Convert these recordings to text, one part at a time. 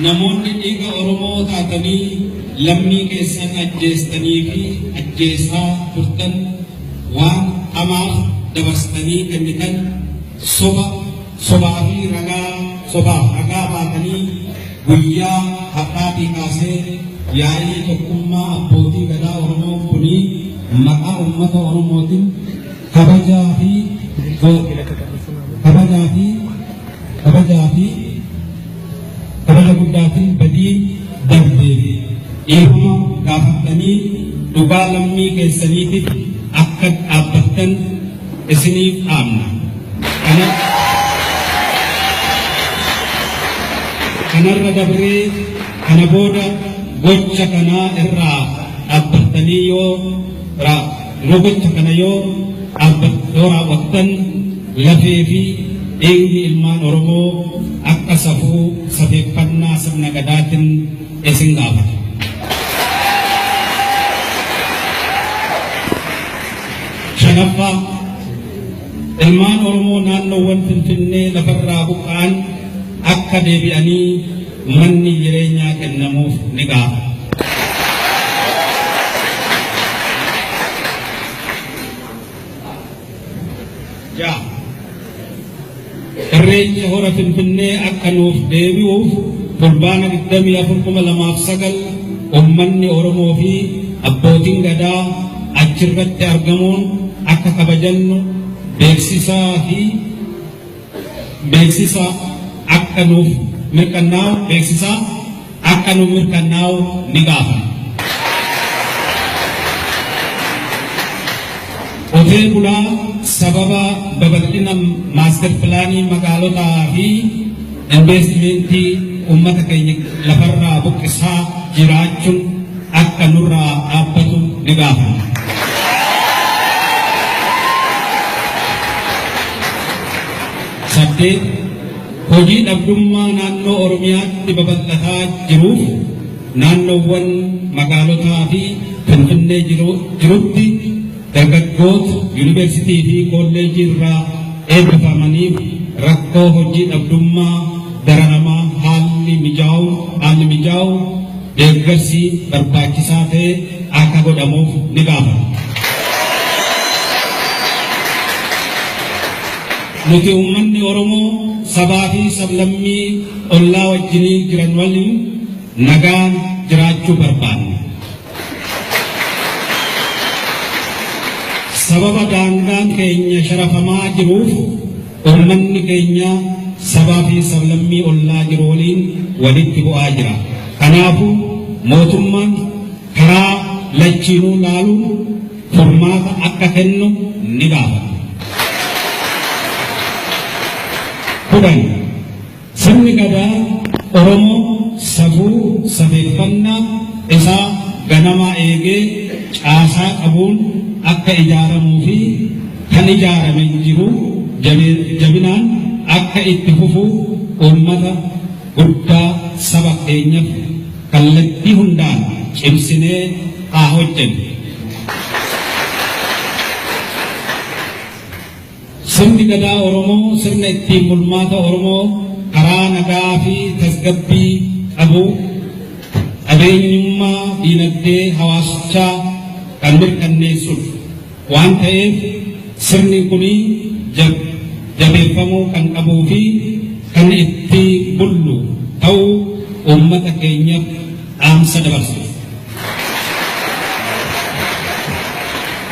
namoonni dhiiga Oromoo taatanii lammii keessan ajjeestanii fi ajjeesaa turtan waan hamaaf dabarsitanii kennitan sobaa fi ragaa baatanii guyyaa har'aatii kaasee yaa'ii tokkummaa abbootii gadaa Oromoo kunii maqaa uummata Oromootiin kabaja guddaatiin badii darbee dhiifama gaafatanii dhugaa lammii keessaniitiif akka dhaabbattan isiniif dhaamna. Kanarra dabree kana booda gocha kanaa irraa dhaabbattanii yoo raawwattan lafee fi dhiigni ilmaan Oromoo akka safuu safeeffannaa sirna gadaatiin isin gaafata. Shanaffaa, ilmaan Oromoo naannoowwan Finfinnee lafarraa buqqa'an akka deebi'anii manni jireenyaa kennamuuf ni gaafata. Irreecha hora Finfinnee akka nuuf deebi'uuf fulbaana 24/2009 uummanni Oromoo fi abbootiin gadaa achirratti argamuun akka kabajannu beeksisa akka nuuf mirkanaa'u ni gaafata. Qotee bulaa sababa babal'ina maaster pilaanii magaalotaa fi investimentii uummata keenya lafarraa buqqisaa jiraachuun akka nurraa dhaabbatu ni gaafata. Saddeet, hojii dhabdummaa naannoo Oromiyaatti babal'ataa jiruuf naannoowwan magaalotaa fi Finfinnee jirutti dargaggoota yuunivarsiitii fi kolleejjii irraa eebbifamaniif rakkoo hojii dhabdummaa dararamaa haalli mijaa'u deeggarsi barbaachisaa ta'e akka godhamuuf ni gaafata. Nuti uummanni Oromoo sabaa fi sablammii ollaa wajjinii jiran waliin nagaan jiraachuu barbaanna. Sababa daangaan keenya sharafamaa jiruuf uummanni keenya sabaa fi sablammii ollaa jiru waliin walitti bu'aa jira. Kanaafuu mootummaan karaa lachiinuu laaluun furmaata akka kennu ni gaafata. Kudhan, sirni gadaa Oromoo safuu safeeffannaa isaa ganamaa eegee caasaa qabuun akka ijaaramuu fi kan ijaarame jiru jabinaan akka itti fufuu uummata guddaa saba keenyaaf kallattii hundaan cimsinee haa hojjennu. Sirni gadaa Oromoo sirna ittiin bulmaata Oromoo karaa nagaa fi tasgabbii qabu qabeenyummaa diinagdee hawaasichaa kan mirkaneessuudha waan ta'eef sirni kuni jabeeffamuu kan qabuu fi kan itti bullu ta'uu uummata keenyaaf dhaamsa dabarsu.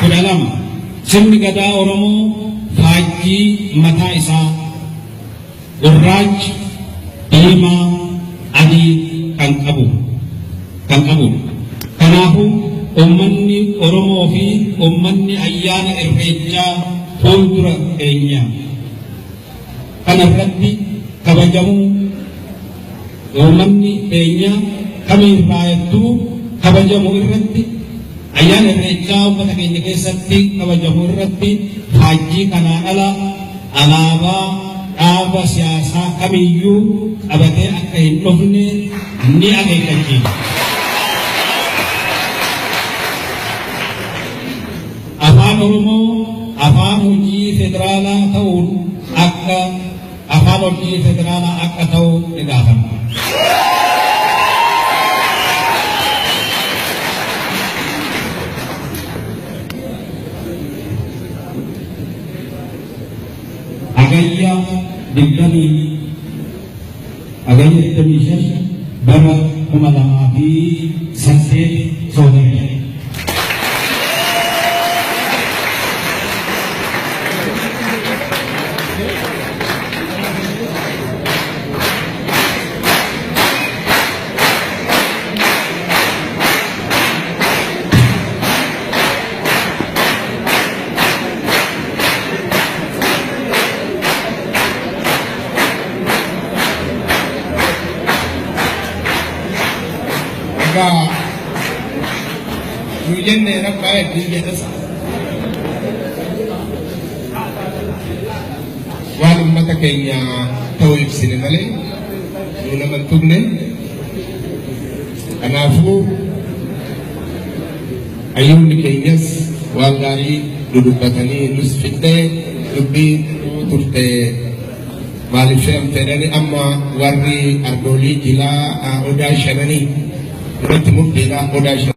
12, sirni gadaa Oromoo faajjii mataa isaa gurraacha, diimaa, adii kan qabu. Kanaafuu uummanni Oromoo fi uummanni ayyaana Irreechaa fuuldura keenya kanarratti kabajamuu uummanni keenya kamiirraayattuu kabajamu irratti ayyaana Irreechaa uummata keenya keessatti kabajamu irratti faajjii kanaan ala alaabaa dhaaba siyaasaa kamiyyuu qabatee akka hin dhufne ni akeekkachiisa. Afaan Oromoo afaan hojii federaalaa ta'uun akka ta'u ni gaafama. digdami agayya digdami bara 2008 soodame. Nujen ne rabba ya dinga dasa walum mata kenya tawib sinimale nuna man tugne anafu ayun ni kenyas wangari dudubatani nusfite dubbi turte malifem terani amma warri ardoli jila oda shanani Nanti mungkin oda